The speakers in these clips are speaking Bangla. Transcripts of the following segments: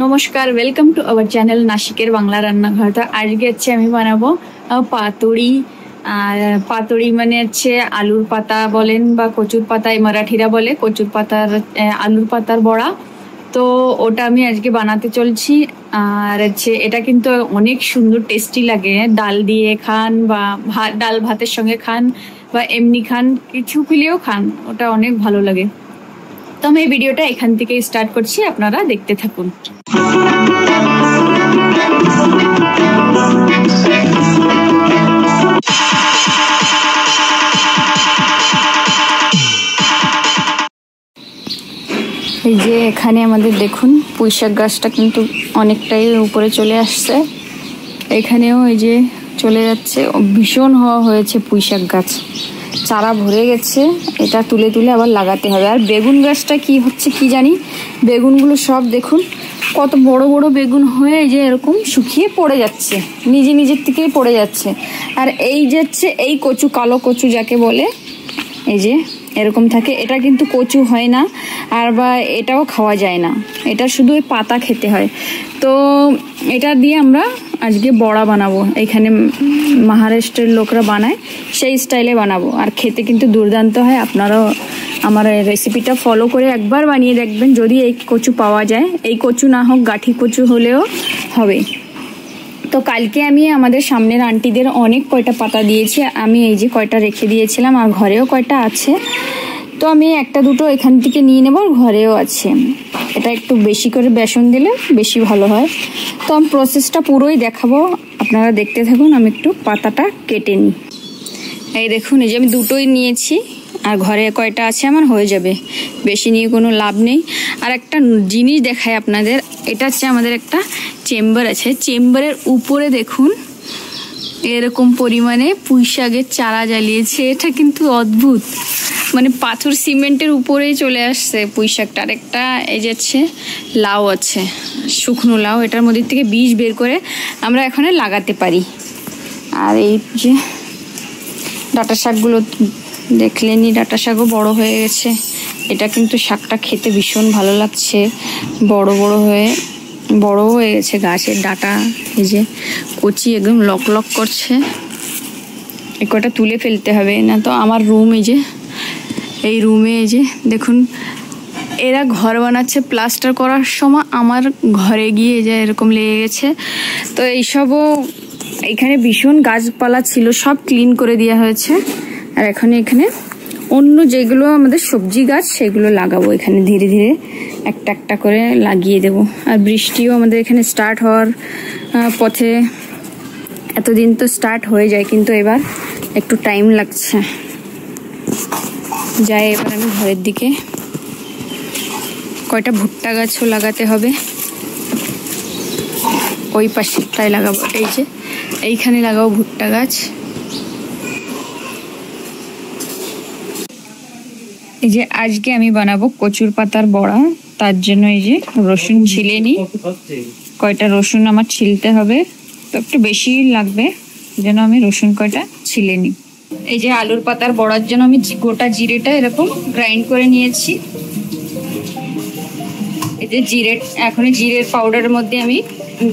নমস্কার, ওয়েলকাম টু আওয়ার চ্যানেল নাসিকের বাংলা রান্নাঘর। তো আজকে হচ্ছে আমি বানাবো পাতুড়ি। আর পাতুড়ি মানে হচ্ছে আলুর পাতা বলেন বা কচুর পাতায় মারাঠিরা বলে, কচুর পাতার আলুর পাতার বড়া। তো ওটা আমি আজকে বানাতে চলছি। আর হচ্ছে এটা কিন্তু অনেক সুন্দর টেস্টি লাগে, ডাল দিয়ে খান বা ডাল ভাতের সঙ্গে খান বা এমনি খান, কিছু পেলেও খান, ওটা অনেক ভালো লাগে। তো আমি এই ভিডিওটা এখান থেকে স্টার্ট করছি, আপনারা দেখতে থাকুন। এই যে এখানে আমাদের দেখুন পুঁইশাক গাছটা কিন্তু অনেকটাই উপরে চলে আসছে। এখানেও এই যে চলে যাচ্ছে, ভীষণ হওয়া হয়েছে পুঁইশাক গাছ, চারা ভরে গেছে। এটা তুলে তুলে আবার লাগাতে হবে। আর বেগুন গাছটা কি হচ্ছে কি জানি, বেগুনগুলো সব দেখুন কত বড় বড় বেগুন হয়ে যে এরকম শুকিয়ে পড়ে যাচ্ছে, নিজের থেকেই পড়ে যাচ্ছে। আর এই যে হচ্ছে এই কচু, কালো কচু যাকে বলে, এই যে এরকম থাকে, এটা কিন্তু কচু হয় না আর বা এটাও খাওয়া যায় না, এটা শুধু ওই পাতা খেতে হয়। তো এটা দিয়ে আমরা আজকে বড়া বানাবো। এখানে মহারাষ্ট্রের লোকরা বানায়, সেই স্টাইলে বানাবো। আর খেতে কিন্তু দুর্দান্ত হয়। আপনারাও আমার রেসিপিটা ফলো করে একবার বানিয়ে দেখবেন, যদি এই কচু পাওয়া যায়। এই কচু না হোক গাঠি কচু হলেও হবে। তো কালকে আমি আমাদের সামনের আন্টিদের অনেক কয়টা পাতা দিয়েছি, আমি এই যে কয়টা রেখে দিয়েছিলাম, আর ঘরেও কয়টা আছে। তো আমি একটা দুটো এখান থেকে নিয়ে নেব, ঘরেও আছে। এটা একটু বেশি করে বেসন দিলে বেশি ভালো হয়। তো আমি প্রসেসটা পুরোই দেখাবো, আপনারা দেখতে থাকুন। আমি একটু পাতাটা কেটে নিই। এই দেখুন, এই যে আমি দুটোই নিয়েছি, আর ঘরে কয়টা আছে আমার হয়ে যাবে, বেশি নিয়ে কোনো লাভ নেই। আর একটা জিনিস দেখায় আপনাদের, এটা হচ্ছে আমাদের একটা চেম্বার আছে, চেম্বারের উপরে দেখুন এরকম পরিমাণে পুঁইশাকের চারা জ্বালিয়েছে। এটা কিন্তু অদ্ভুত, মানে পাথর সিমেন্টের উপরেই চলে আসছে পুঁইশাকটা। আর একটা এই যাচ্ছে লাউ আছে, শুকনো লাউ, এটার মধ্যে থেকে বীজ বের করে আমরা এখানে লাগাতে পারি। আর এই যে ডাঁটা শাকগুলো দেখলেনি, ডাঁটা শাকও বড় হয়ে গেছে। এটা কিন্তু শাকটা খেতে ভীষণ ভালো লাগছে, বড় হয়ে গেছে গাছের ডাঁটা। এই যে কচি একদম লক লক করছে, এ কটা তুলে ফেলতে হবে, না তো আমার রুম, এই রুমে এই যে দেখুন এরা ঘর বানাচ্ছে, প্লাস্টার করার সময় আমার ঘরে গিয়ে যে এরকম লেগে গেছে। তো এইসবও এখানে ভীষণ গাছপালা ছিল, সব ক্লিন করে দেওয়া হয়েছে। আর এখানে অন্য যেগুলো আমাদের সবজি গাছ সেগুলো লাগাবো, এখানে ধীরে ধীরে একটা একটা করে লাগিয়ে দেব। আর বৃষ্টিও আমাদের এখানে স্টার্ট হওয়ার পথে, এতদিন তো স্টার্ট হয়ে যায়, কিন্তু এবার একটু টাইম লাগছে। যাই এবার আমি ঘরের দিকে। কয়টা ভুট্টা গাছও লাগাতে হবে, ওই পাশেরটায় লাগাবো। এই যে এইখানে লাগাবো ভুট্টা গাছ। এই যে আজকে আমি বানাবো কচুর পাতার বড়া, তার জন্য এই যে রসুন ছিলে নিই। কয়টা রসুন আমার ছিলতে হবে, তো একটু বেশি লাগবে, যেন আমি রসুন কয়টা ছিলে নিই। এই যে আলুর পাতার বড়ার জন্য আমি গোটা জিরেটা এরকম গ্রাইন্ড করে নিয়েছি। এই যে এখন জিরের পাউডারের মধ্যে আমি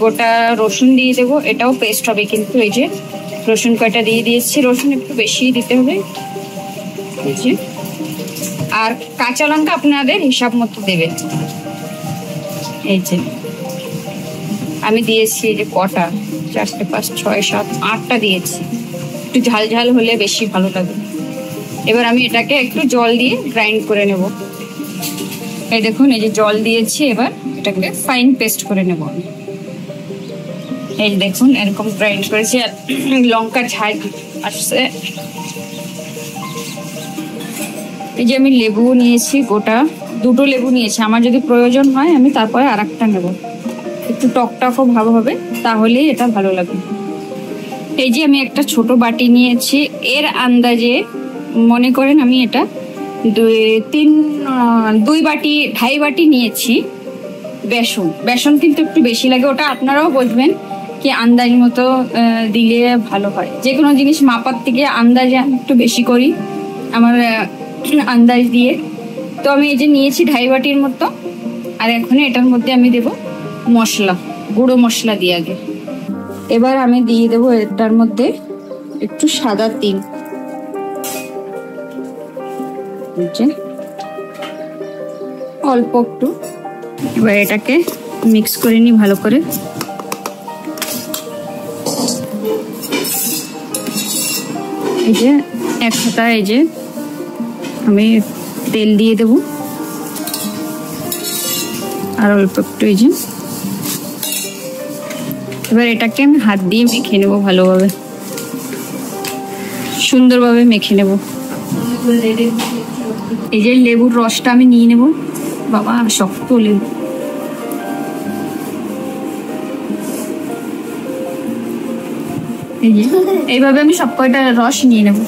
গোটা রসুন দিয়ে দেবো, এটাও পেস্ট হবে কিন্তু। এই যে রসুন কয়টা দিয়ে দিয়েছি, রসুন একটু বেশি দিতে হবে। এই যে আর কাঁচা লঙ্কা আপনাদের হিসাব মতো দেবেন। এই যে আমি দিয়েছি এই যে কটা, 4, 5, 6, 7, 8টা দিয়েছি, একটু ঝাল ঝাল হলে বেশি ভালো লাগে। এবার আমি এটাকে একটু জল দিয়ে গ্রাইন্ড করে নেব। এই দেখুন এই যে জল দিয়েছি, এবার এটাকে ফাইন পেস্ট করে নেব। এই দেখুন এরকম গ্রাইন্ড করেছি। আর লঙ্কা ঝাল আসছে। এই যে আমি লেবু নিয়েছি, গোটা 2টো লেবু নিয়েছি, আমার যদি প্রয়োজন হয় আমি তারপরে আর একটা নেব, একটু টকটকও ভাব হবে, তাহলেই এটা ভালো লাগবে। এই যে আমি একটা ছোট বাটি নিয়েছি, এর আন্দাজে মনে করেন আমি এটা 2 বাটি 2.5 বাটি নিয়েছি বেসন কিন্তু একটু বেশি লাগে, ওটা আপনারাও বুঝবেন কি আন্দাজ মতো দিলে ভালো হয়। যে কোনো জিনিস মাপার থেকে আন্দাজে আমি একটু বেশি করি, আমার আন্দাজ দিয়ে। তো আমি এই যে নিয়েছি 2.5 বাটির মতো। আর এখন এটার মধ্যে আমি দেব মশলা, গুঁড়ো মশলা দিয়ে আগে। এবার আমি দিয়ে দেবো এটার মধ্যে একটু সাদা তিল, অল্প একটু। এবার এটাকে মিক্স করে নিই ভালো করে। এই যে এক হাতা এই যে আমি তেল দিয়ে দেব, আর অল্প একটু এই যে। এবার এটাকে আমি হাত দিয়ে মেখে নেবো ভালোভাবে, সুন্দরভাবে মেখে নেব। এই যে লেবুর রসটা আমি নিয়ে নেব। বাবা শক্ত লেবু। এই যে এইভাবে আমি সব কয়টা রস নিয়ে নেব।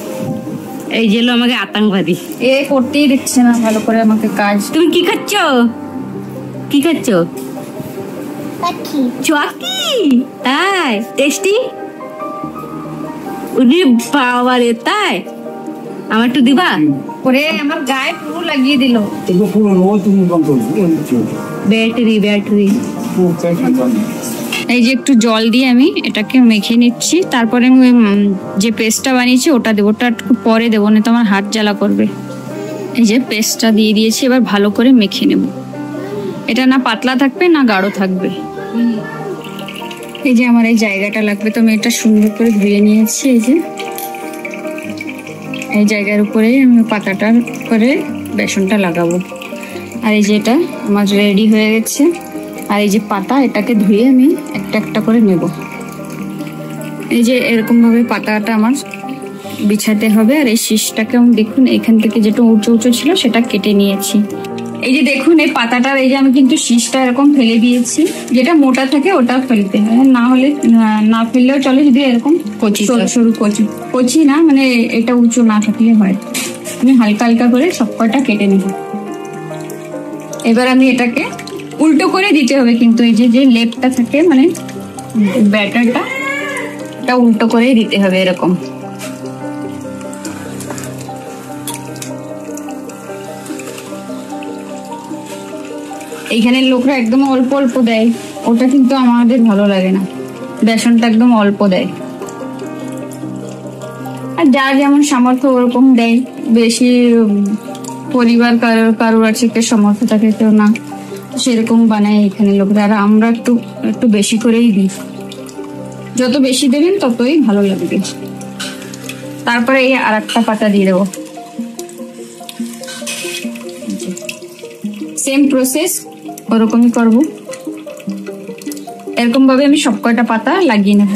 এই যে আমাকে আতঙ্কবাদী এ করতেই দিচ্ছে না ভালো করে আমাকে কাজ। তুমি কি খাচ্ছ? কি খাচ্ছ? চকি। তাই টেস্টি? উনি বাবা রে, তাই আমার একটু দিবা? ওরে আমার গায়ে পুরো লাগিয়ে দিল। Battery battery. এই যে একটু জল দিয়ে আমি এটাকে মেখে নিচ্ছি, তারপরে আমি যে পেস্টটা বানিয়েছি ওটা দেবো। ওটা একটু পরে দেবো, না তো আমার হাত জ্বালা করবে। এই যে পেস্টটা দিয়ে দিয়েছি, এবার ভালো করে মেখে নেব। এটা না পাতলা থাকবে না গাঢ় থাকবে। এই যে আমার এই জায়গাটা লাগবে, তো আমি এটা সুন্দর করে ধুয়ে নিয়েছি। এই যে এই জায়গার উপরে আমি পাতাটা করে বেসনটা লাগাবো। আর এই যে এটা আমার রেডি হয়ে গেছে। আর এই যে পাতা, এটাকে ধুয়ে আমি একটা একটা করে নেব। এই যে এরকম ভাবে পাতাটা আমার বিছাতে হবে। আর এই শীষটাকে আমি দেখুন এখান থেকে যেটা উঁচু উঁচু ছিল সেটা কেটে নিয়েছি। এই যে দেখুন এই পাতাটার এই যে আমি কিন্তু শীষটা এরকম ফেলে দিয়েছি। যেটা মোটা থাকে ওটা ফেলতে হয়, না হলে না ফেললেও চলে, যদি এরকম কচি সরু কচি কচি না, মানে এটা উঁচু না থাকলে হয়। আমি হালকা হালকা করে সব কটা কেটে নেব। এবার আমি এটাকে উল্টো করে দিতে হবে, কিন্তু এই যে লেপটা থাকে মানে ব্যাটারটা, এটা উল্টো করেই দিতে হবে এরকম। এইখানে লোকরা একদম অল্প অল্প দেয়, ওটা কিন্তু আমাদের ভালো লাগে না। বেসনটা একদম অল্প দেয়, আর যার যেমন সামর্থ্য ওরকম দেয়। বেশি পরিবার কারোর আছে, কেউ সামর্থ্য থাকে কেউ না, সেরকম বানায় এখানে লোকরা। আর আমরা একটু একটু বেশি করেই দিই। যত বেশি দেবেন ততই ভালো লাগবে। তারপরে এই আর একটা পাতা দিয়ে দেবো। সেম প্রসেস ওরকমই করবো। এরকম ভাবে আমি সব কয়টা পাতা লাগিয়ে নেব।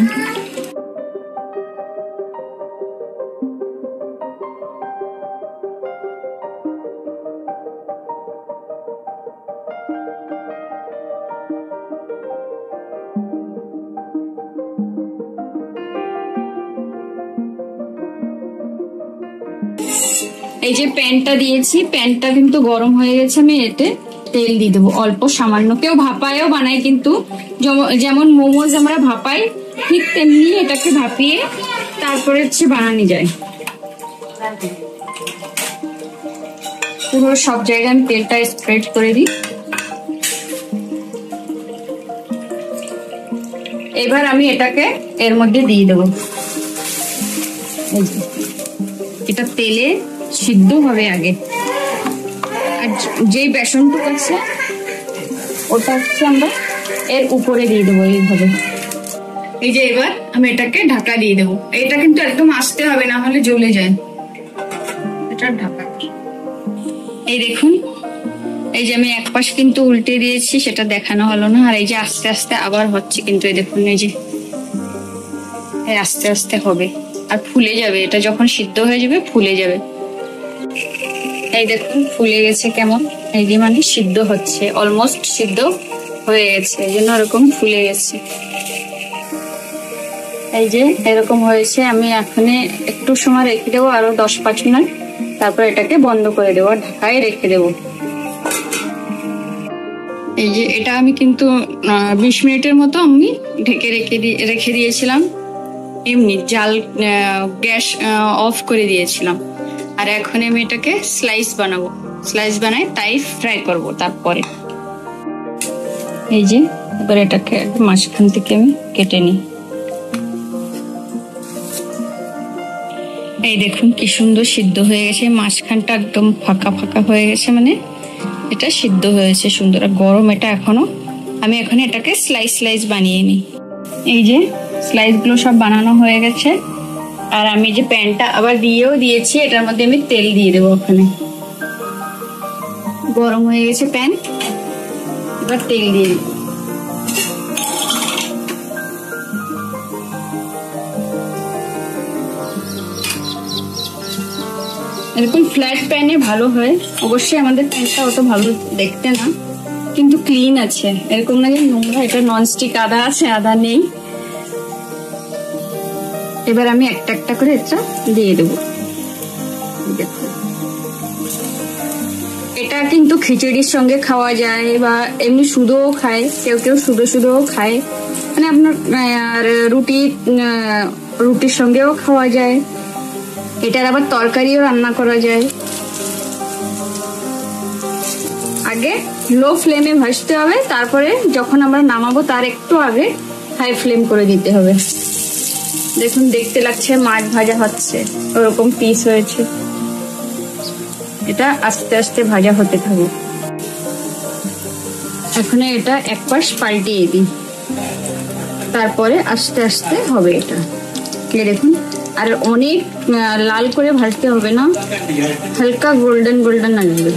এই যে প্যানটা দিয়েছি, প্যানটা কিন্তু গরম হয়ে গেছে। আমি এতে তেল দিয়ে দেবো অল্প সামান্য। কেউ ভাপায়ও বানায়, কিন্তু যেমন মোমোজ আমরা ভাপাই ঠিক তেমনি এটাকে ভাপিয়ে তারপরে হচ্ছে বানানো যায়। পুরো সব জায়গায় আমি তেলটা স্প্রেড করে দিই। এবার আমি এটাকে এর মধ্যে দিয়ে দেবো। এটা তেলে সিদ্ধ হবে আগে। আর যেই বেসনটুকু আছে ওটা হচ্ছে আমরা এর উপরে দিয়ে দেবো এইভাবে। এই যে এবার আমি এটাকে ঢাকা দিয়ে দেবো। এটা কিন্তু একদম আস্তে হবে, না হলে জ্বলে যায়। এটা ঢাকা। এই দেখুন, এই যে আমি এক পাশ কিন্তু উল্টে দিয়েছি, সেটা দেখানো হলো না। আর এই যে আস্তে আস্তে আবার হচ্ছে, কিন্তু এই দেখুন এই যে আস্তে আস্তে হবে আর ফুলে যাবে। এটা যখন সিদ্ধ হয়ে যাবে ফুলে যাবে। এই দেখুন ফুলে গেছে কেমন। এই যে মানে সিদ্ধ হচ্ছে, অলমোস্ট সিদ্ধ হয়ে গেছে, এই জন্য এরকম ফুলে গেছে। এই যে এরকম হয়েছে। আমি এখানে একটু সময় রেখে দেবো, আরো 10-5 মিনিট। তারপর এটাকে বন্ধ করে দেবো, ঢাকায় রেখে দেবো। এই যে এটা আমি কিন্তু 20 মিনিটের মতো আমি ঢেকে রেখে দিয়েছিলাম। এমনি জাল গ্যাস অফ করে দিয়েছিলাম। আর এখন আমি এটাকে স্লাইস বানাবো। স্লাইস বানাই তাই ফ্রাই করব। তারপরে এই যে এবার এটাকে মাঝখান থেকে আমি কেটে নিই। এই দেখুন কি সুন্দর সিদ্ধ হয়ে গেছে, মাঝখানটা একদম ফাঁকা ফাঁকা হয়ে গেছে, মানে এটা সিদ্ধ হয়েছে সুন্দর। আর গরম এটা এখনো, আমি এখন এটাকে স্লাইস স্লাইস বানিয়ে নিই। এই যে স্লাইসগুলো সব বানানো হয়ে গেছে। আর আমি যে প্যানটা আবার দিয়েও দিয়েছি, এটার মধ্যে আমি তেল দিয়ে দেবো। ওখানে গরম হয়ে গেছে প্যান, এবার তেল দিয়ে দিই। এরকম ফ্ল্যাট প্যানে ভালো হয়। অবশ্যই আমাদের প্যানটা অত ভালো দেখতে না, কিন্তু ক্লিন আছে, এরকম না যে নোংরা। এটা ননস্টিক, আদা আছে আদা নেই। এবার আমি একটা একটা করে এটা দিয়ে দেবো। এটা কিন্তু খিচুড়ির সঙ্গে খাওয়া যায় বা এমনি শুধুও খায়, কেউ কেউ শুধুও খায়, মানে আপনার রুটির সঙ্গেও খাওয়া যায়। এটার আবার তরকারিও রান্না করা যায়। আগে লো ফ্লেমে ভাজতে হবে, তারপরে যখন আমরা নামাবো তার একটু আগে হাই ফ্লেম করে দিতে হবে। দেখুন দেখতে লাগছে মাছ ভাজা হচ্ছে, ওরকম পিস হয়েছে। এটা আস্তে আস্তে ভাজা হতে থাকবে। এখন এটা এক পাশ পাল্টিয়ে দিই, তারপরে আস্তে আস্তে হবে এটা। দেখুন, আর অনেক লাল করে ভাজতে হবে না, হালকা গোল্ডেন গোল্ডেন আসবে।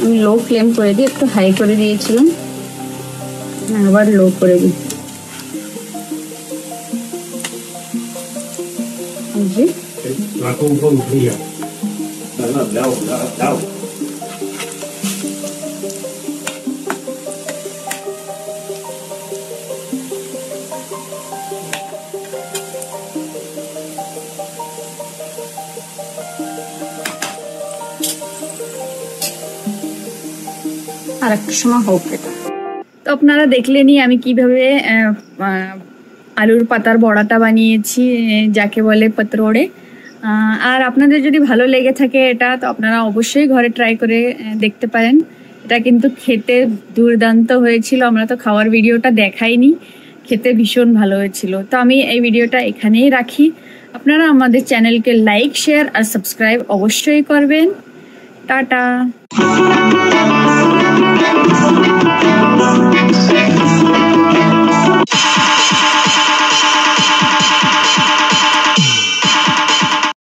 আমি লো ফ্লেম করে দিই, একটু হাই করে দিয়েছিলাম, আবার লো করে দিই। আর একটা সময় হোক এটা। তো আপনারা দেখলেনি আমি কিভাবে আলুর পাতার বড়াটা বানিয়েছি, যাকে বলে পত্রোড়ে। আর আপনাদের যদি ভালো লেগে থাকে এটা, তো আপনারা অবশ্যই ঘরে ট্রাই করে দেখতে পারেন। এটা কিন্তু খেতে দুর্দান্ত হয়েছিল। আমরা তো খাওয়ার ভিডিওটা দেখাইনি, খেতে ভীষণ ভালো হয়েছিল। তো আমি এই ভিডিওটা এখানেই রাখি। আপনারা আমাদের চ্যানেলকে লাইক, শেয়ার আর সাবস্ক্রাইব অবশ্যই করবেন। টাটা।